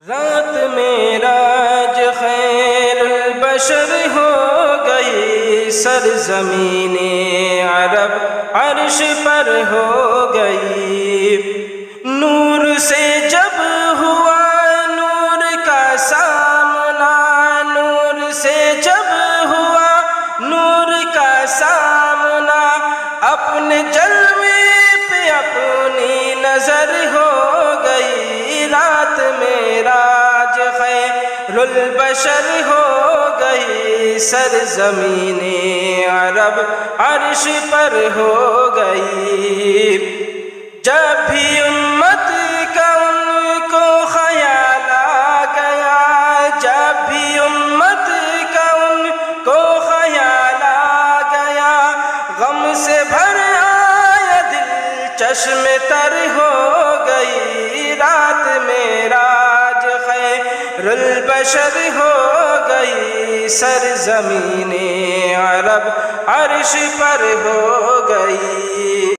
رات معراج خیر البشر ہو گئی، سرزمین عرب عرش پر ہو گئی۔ نور سے جب ہوا نور کا سامنا، نور سے جب ہوا نور کا سامنا، اپنے جلوے پہ اپنی نظر ہو گئی۔ رات معراج خیر البشر ہو گئی، سرزمین عرب عرش پر ہو گئی۔ جب بھی امت کا ان کو خیال آ گیا، جب بھی امت کا ان کو خیال آ گیا، غم سے بھر آیا دل چشم تر ہو گئی۔ رات معراج خیر البشر ہو گئی، سرزمین عرب عرش پر ہو گئی۔